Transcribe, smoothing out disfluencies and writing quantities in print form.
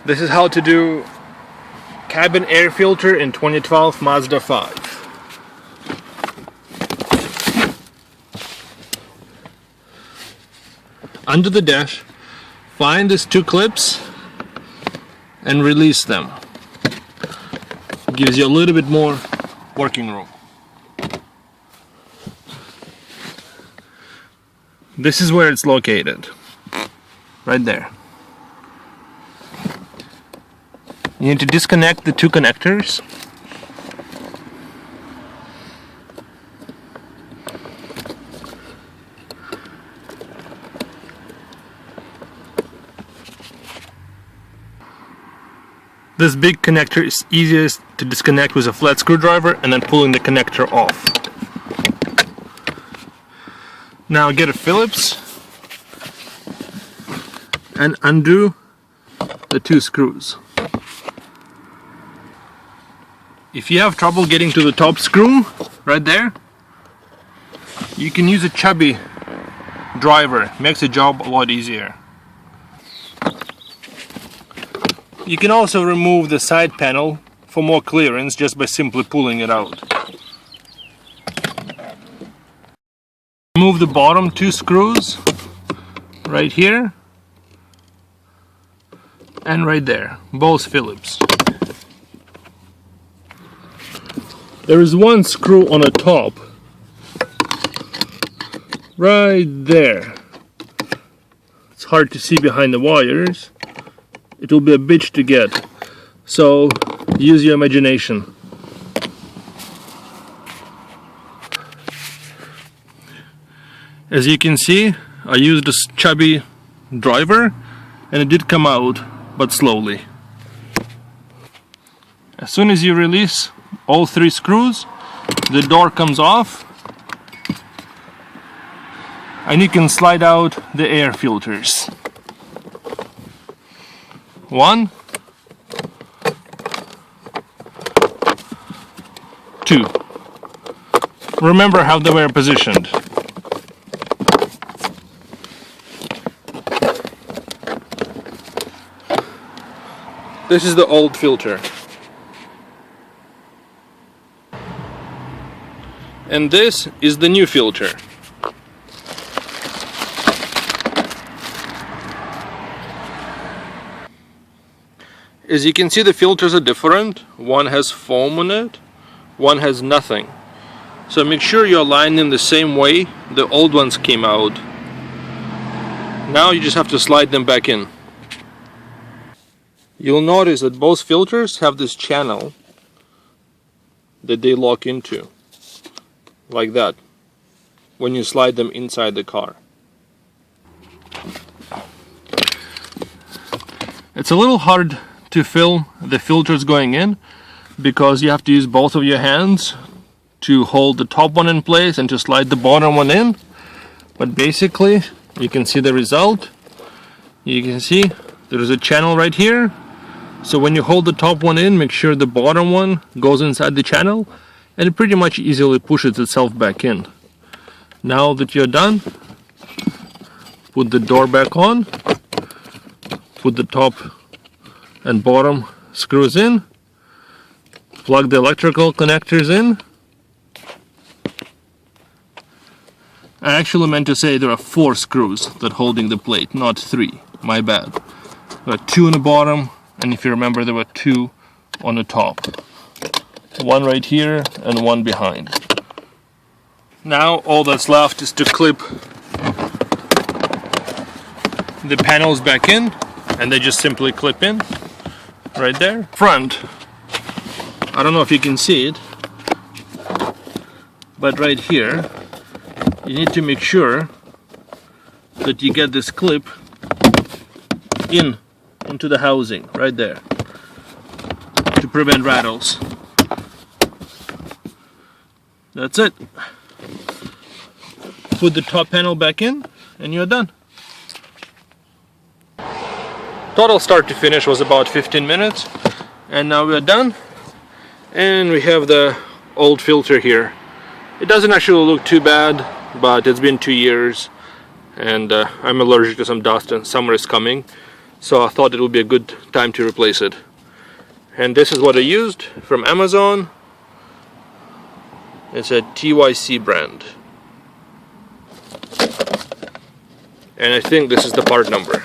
This is how to do cabin air filter in 2012 Mazda 5. Under the dash, find these two clips and release them. Gives you a little bit more working room. This is where it's located, right there. You need to disconnect the two connectors. This big connector is easiest to disconnect with a flat screwdriver and then pulling the connector off. Now get a Phillips and undo the two screws. If you have trouble getting to the top screw, right there, you can use a chubby driver. It makes the job a lot easier. You can also remove the side panel for more clearance just by simply pulling it out. Remove the bottom two screws right here and right there, both Phillips. There is one screw on the top right there. It's hard to see behind the wires. It will be a bitch to get, so use your imagination. As you can see, I used a chubby driver and it did come out, but slowly. As soon as you release all three screws, the door comes off and you can slide out the air filters. 1, 2. Remember how they were positioned. This is the old filter. And this is the new filter. As you can see, the filters are different. One has foam on it, one has nothing. So make sure you align them the same way the old ones came out. Now you just have to slide them back in. You'll notice that both filters have this channel that they lock into, like that, when you slide them inside the car. It's a little hard to fill the filters going in because you have to use both of your hands to hold the top one in place and to slide the bottom one in. But basically you can see the result. You can see there's a channel right here, so when you hold the top one in, make sure the bottom one goes inside the channel and it pretty much easily pushes itself back in. Now that you're done, put the door back on, put the top and bottom screws in, plug the electrical connectors in. I actually meant to say there are 4 screws that holding the plate, not 3, my bad. There are 2 on the bottom, and if you remember there were 2 on the top. 1 right here and 1 behind. Now all that's left is to clip the panels back in, and they just simply clip in. Right there. Front, I don't know if you can see it, but right here you need to make sure that you get this clip into the housing right there to prevent rattles. That's it. Put the top panel back in and you're done. Total start to finish was about 15 minutes, and now we're done, and we have the old filter here. It doesn't actually look too bad, but it's been 2 years and I'm allergic to some dust and summer is coming, so I thought it would be a good time to replace it. And this is what I used from Amazon. It's a TYC brand, and I think this is the part number.